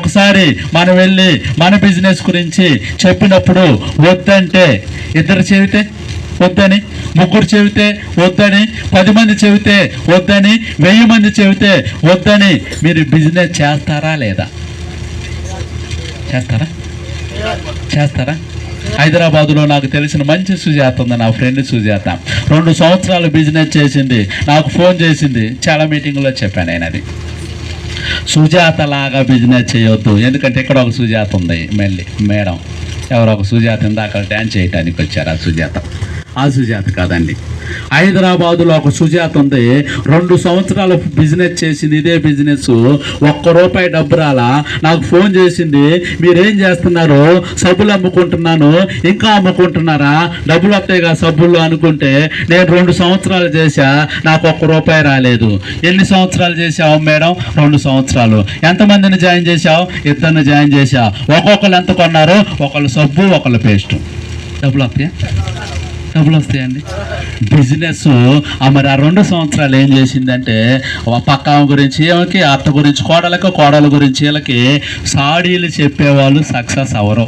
ఒకసారి మనం వెళ్ళి మన బిజినెస్ గురించి చెప్పినప్పుడు వద్దంటే, ఇద్దరు చెబితే వద్దని, ముగ్గురు చెబితే వద్దని, 10 మంది చెబితే వద్దని, 1000 మంది చెబితే వద్దని, మీరు బిజినెస్ చేస్తారా లేదా? చేస్తారా? హైదరాబాదులో నాకు తెలిసిన మంచి సుజాత ఉంది, నా ఫ్రెండ్ సుజాత. 2 సంవత్సరాలు బిజినెస్ చేసింది. నాకు ఫోన్ చేసింది, చాలా మీటింగ్లో చెప్పాను నేను. అది సుజాత లాగా బిజినెస్ చేయొద్దు. ఎందుకంటే ఇక్కడ ఒక సుజాత ఉంది, మేడం ఎవరో ఒక సుజాత ఇందాక డ్యాన్స్ చేయడానికి వచ్చారు. ఆ సుజాత కాదండి. హైదరాబాదులో ఒక సుజాత ఉంది. 2 సంవత్సరాలు బిజినెస్ చేసింది, ఇదే బిజినెస్. ₹1 డబ్బు రాలా. నాకు ఫోన్ చేసింది, మీరేం చేస్తున్నారు? సబ్బులు అమ్ముకుంటున్నాను. ఇంకా అమ్ముకుంటున్నారా? డబ్బులు వస్తాయిగా సబ్బులు అనుకుంటే, నేను 2 సంవత్సరాలు చేశా, నాకు ₹1 రాలేదు. ఎన్ని సంవత్సరాలు చేసావు మేడం? 2 సంవత్సరాలు. ఎంతమందిని జాయిన్ చేశావు? 2 జాయిన్ చేశా. ఒక్కొక్కరు ఎంత కొన్నారు? ఒకళ్ళు సబ్బు, ఒకళ్ళు పేస్ట్. డబ్బులు వస్తాయండి. బిజినెస్ మరి ఆ 2 సంవత్సరాలు ఏం చేసిందంటే, పక్క గురించి ఏమకి, అత్త గురించి కోడల గురించి వీళ్ళకి సాడీలు చెప్పేవాళ్ళు సక్సెస్ అవ్వరు.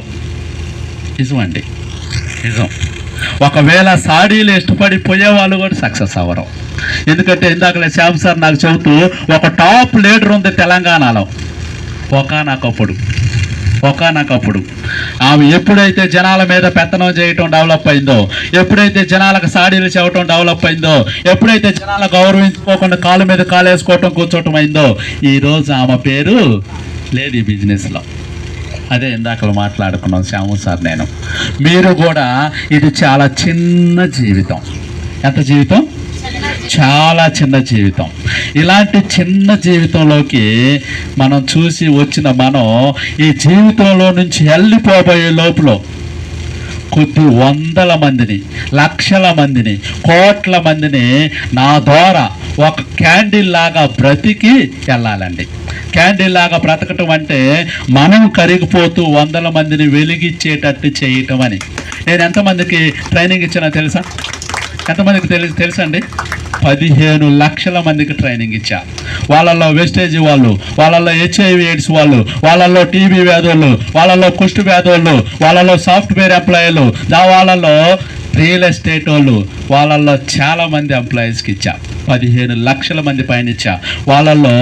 నిజం. ఒకవేళ సాడీలు ఇష్టపడిపోయేవాళ్ళు కూడా సక్సెస్ అవ్వరు. ఎందుకంటే ఇందాకలే శ్యామ్ సార్ నాకు చెబుతూ, ఒక టాప్ లీడర్ ఉంది తెలంగాణలో. ఒకనొకప్పుడు ఆమె ఎప్పుడైతే జనాల మీద పెత్తనం చేయటం డెవలప్ అయిందో, ఎప్పుడైతే జనాలకు సాడీలు చెప్పటం డెవలప్ అయిందో, ఎప్పుడైతే జనాలు గౌరవించుకోకుండా కాలు మీద కాలేసుకోవటం కూర్చోవటం అయిందో, ఈరోజు ఆమె పేరు లేదు ఈ బిజినెస్లో. అదే ఇందాకలు మాట్లాడుకున్నాం శ్యాము సార్ నేను. మీరు కూడా ఇది చాలా చిన్న జీవితం. ఎంత జీవితం? చాలా చిన్న జీవితం. ఇలాంటి చిన్న జీవితంలోకి మనం చూసి వచ్చిన మనం ఈ జీవితంలో నుంచి వెళ్ళిపోబోయే లోపల కొద్ది 100 మందిని, లక్షల మందిని, కోట్ల మందిని నా ద్వారా ఒక క్యాండిల్ లాగా బ్రతికి వెళ్ళాలండి. క్యాండిల్ లాగా బ్రతకటం అంటే మనం కరిగిపోతూ 100 మందిని వెలిగించేటట్టు చేయటం అని. నేను ఎంతమందికి ట్రైనింగ్ ఇచ్చానో తెలుసా? ఎంతమందికి తెలుసండి? 15 లక్షల మందికి ట్రైనింగ్ ఇచ్చా. వాళ్ళల్లో వెస్టేజ్ వాళ్ళు, వాళ్ళల్లో HIV AIDS వాళ్ళు, వాళ్ళల్లో టీబీ వ్యాధులు, వాళ్ళల్లో కుష్టు వ్యాధులు, వాళ్ళల్లో సాఫ్ట్వేర్ ఎంప్లాయీలు, వాళ్ళల్లో రియల్ ఎస్టేట్ వాళ్ళు, వాళ్ళల్లో చాలామంది ఎంప్లాయీస్కి ఇచ్చా. 15 లక్షల మంది పైన ఇచ్చా. వాళ్ళల్లో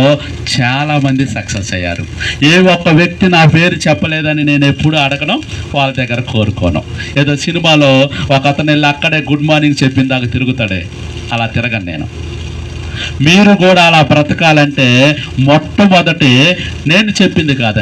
చాలామంది సక్సెస్ అయ్యారు. ఏ ఒక్క వ్యక్తి నా పేరు చెప్పలేదని నేను ఎప్పుడు అడగను, వాళ్ళ దగ్గర కోరుకోను. ఏదో సినిమాలో ఒక అతను వెళ్ళి అక్కడే గుడ్ మార్నింగ్ చెప్పిందాక తిరుగుతాడే, అలా తిరగను నేను. మీరు కూడా అలా బ్రతకాలంటే మొట్టమొదటి నేను చెప్పింది కాదండి.